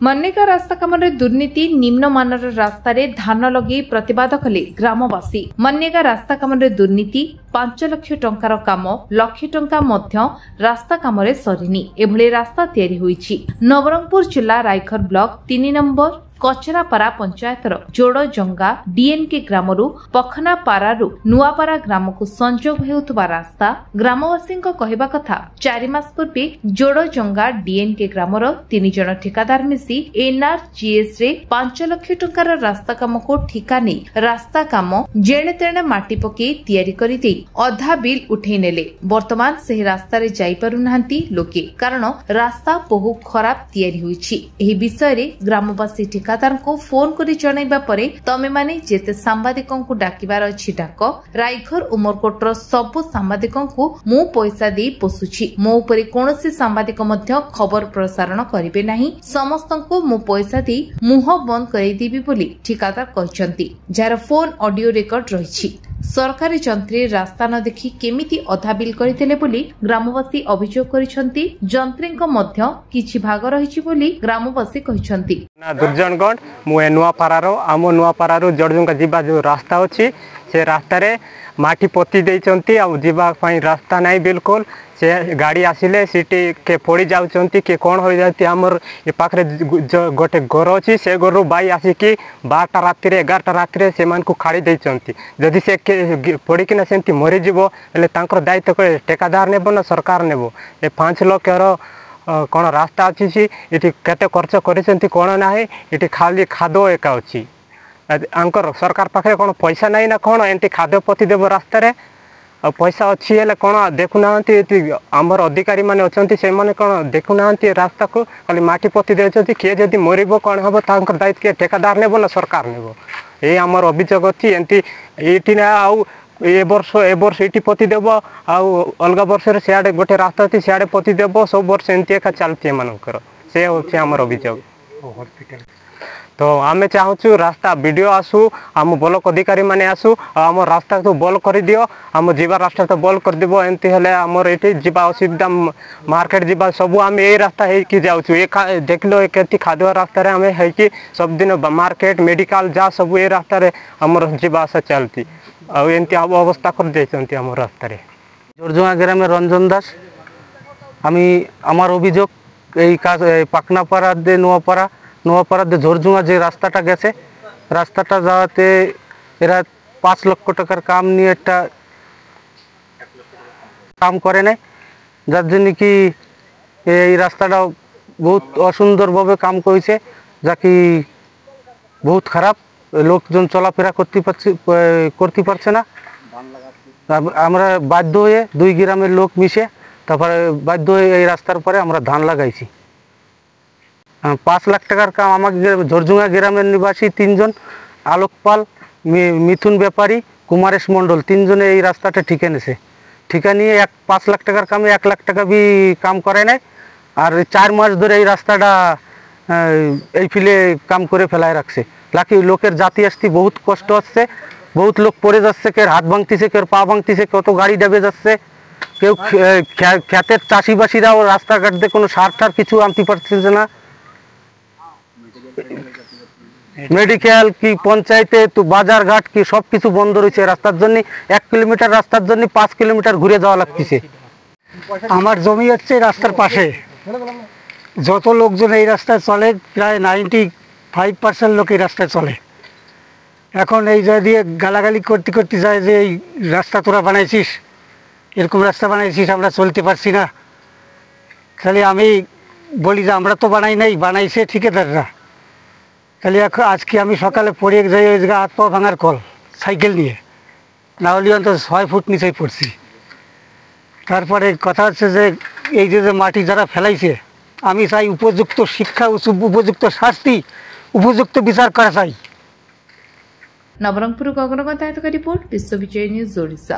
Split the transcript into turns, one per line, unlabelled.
मनरेगा रास्ता काम दुर्नीति निम्नमानर रास्तार धान लगे प्रतिवाद कले ग्रामवासी। मनरेगा रास्ता काम दुर्नीति 5 लाख टंकार काम लक्षे टंका मध्य रास्ता काम सरीनी एभली रास्ता तैयारी होईछि। नवरंगपुर जिला रायघर ब्लॉक 3 नंबर कचरापारा पंचायतर जोड़जंगा डीएनके ग्रामरू पखनापारारू नुआपारा ग्राम को संजोग हेउथबा रास्ता ग्रामवासी कहवा कथा 4 मास पूर्वे जोड़जंगा डीएनके ग्रामर 3 जन ठेकादार मिसी एनआरजीएस रे 5 लाख टंकार रास्ता काम को ठिका नहीं रास्ता काम जेणे तेणे माटी पके तैयारी करि देई अधा बिल उठेई नेले। वर्तमान से रास्ता रे जाई पारु नाहंती लोके कारण रास्ता बहु खराब तैयारी होईछि। एही विषय रे ग्रामवासी ठेकादार को फोन करी जणाइबा परे तमे माने जेते सांबादिकों को डाकिबार अछि डाक रायघर उमरकोटर सब सांबादिकों को मु पैसा दे पोसुछि मो उपरे कोनोसी सांबादिक मध्य खबर प्रसारण करिवे नाही समस्तंको मु पैसा दे मुह बंद करै देबी बोली ठेकादार कहचंती जार फोन ऑडियो रेकॉर्ड रहिछि। सरकारी जंत्री रास्ता न देखि केमिति अधा बिल करितेले बोली ग्रामवासी अभियोग करिसंती। जंत्रीଙ୍କ मध्य किछि भाग रहिछि बोली ग्रामवासी कहिसंती।
दुर्जनगढ़ मु नुआपारारो आम नुआपारारो जड़जुंगा जिबा जो रास्ता अछि से रास्ता रे माटी पोती देइचंती आ जिबा पई रास्ता नै बिल्कुल से गाड़ी आसिले सिटी के पड़ी जाउचंती के कोन हो जाती हमर ए पाखरे गोटे घर अछि से घरु बाई आसी कि 12टा राति रे 11टा राति रे से मान को खाड़ी देइचंती जदि से पड़ी कि ना सेंती मरि जिवो एले तांकर दायित्व को ठेकादार नेबो ना सरकार नेबो। ए 5 लाख रो कोन रास्ता अछि इति केते खर्च करिसंती कोन नाही इति खाली खादो एका अछि आंकर सरकार पाखे कोन पैसा नाही ना कोन एंती खादो पति देबो रास्ता रे पैसा अच्छी है कौन देखुना आमर अधिकारी माने अच्छे से कौन देखुना रास्ता को खाली माटी पोती देते किए जदि मरब कौन हम दायित्व किए ठेकादार नेब ना सरकार नेब ये आमर अभियोग अच्छी एमती ये ना आउ ए वर्ष ये पोती देव आउ अलग वर्ष सियाड़े गोटे रास्ता अच्छी सियाड़े पोती देव सब वर्ष एमती एका चलती एमनकर से होची आमर अभियोग। तो आमे चाहूँ रास्ता वीडियो आसू आम ब्लॉक अधिकारी माने आसू आम रास्ता तो बल कर दियो आम जीवा रास्ता तो बल कर देव एमती हेले आमर ये जीवा असुविधा मार्केट जीवा सब आम ये रास्ता है जाऊँ ये देख लो के खादुआ रास्ता रे आमे है कि सब दिन मार्केट मेडिकल जा सब ये रास्ता रे आमर जीवा आसा चलती आमती अवस्था कर देते आम रास्ता रे।
जोड़जुआ ग्रामे रंजन दास आमी आमार अभियोग এই পাকনাপাড়া দে নোয়াপাড়া দে ঝোরঝুঙা যে রাস্তাটা গেছে রাস্তাটা যাওয়াতে এরা 5 লক্ষ টাকার কাম নিয়ে একটা কাম করে নাই যার জন্য কি এই রাস্তাটা বহুত অসুন্দরভাবে কাম করেছে যা কি বহুত খারাপ লোকজন চলাফেরা করতে পারছে না। আমরা বাধ্য হয়ে 2 গ্রামের লোক মিশে তারপরে বাধ্য হয়ে এই রাস্তার পরে আমরা ধান লাগাইছি। 5 লাখ টাকার কাম আমাকে ঝোরঝুঙা গ্রামের নিবাসী 3 জন আলোক পাল মিথুন ব্যাপারী কুমারেশ মণ্ডল 3 জনে এই রাস্তাটা ঠিকা নেছে ঠিকা নিয়ে 5 লাখ টাকার কামে 1 লাখ টাকা भी কাম করে নাই আর 4 মাস ধরে এই রাস্তাটা এই ফিলে কাম করে ফেলায় রাখছে লাকি লোকের জাতি আসতে বহুত কষ্ট হচ্ছে বহুত লোক পড়ে যাচ্ছে কেউ হাত ভাঙতিছে কেউ পা ভাঙতিছে কত গাড়ি ডুবে যাচ্ছে কেউ ক্ষেতের চাষিবাসীরাও রাস্তাঘাট দিয়ে কোনো সার টার কিছু আনতে পারছে না মেডিকেল কি পঞ্চায়েতে তো বাজার ঘাট কি সবকিছু বন্ধ রয়েছে রাস্তার জন্য 1 কিলোমিটার রাস্তার জন্য 5 কিলোমিটার ঘুরে যাওয়া লাগতেছে।
আমার জমি হচ্ছে রাস্তার পাশে যত লোকজন এই রাস্তায় চলে প্রায় 95% লোক এই রাস্তায় চলে এখন এই জায়গা দিয়ে গালাগালি করতে করতে যায় যে এই রাস্তা তোরা বানাইছিস এরকম রাস্তা বানাইছিস আমরা চলতে পারছি না খালি আমি বলি যে আমরা তো বানাই নাই বানাইছে ঠিকাদাররা খালি আজকে আমি সকালে পড়ে যাই ওই জায়গায় হাত পা ভাঙার কল সাইকেল নিয়ে না হলে অন্তত 6 ফুট নিচেই পড়ছি। তারপরে কথা হচ্ছে যে এই যে মাটি যারা ফেলাইছে আমি চাই উপযুক্ত শিক্ষা উপযুক্ত শাস্তি উপযুক্ত বিচার করা চাই।
नवरंगपुर गगनगंधा रिपोर्ट विश्व विजय न्यूज ओडिशा।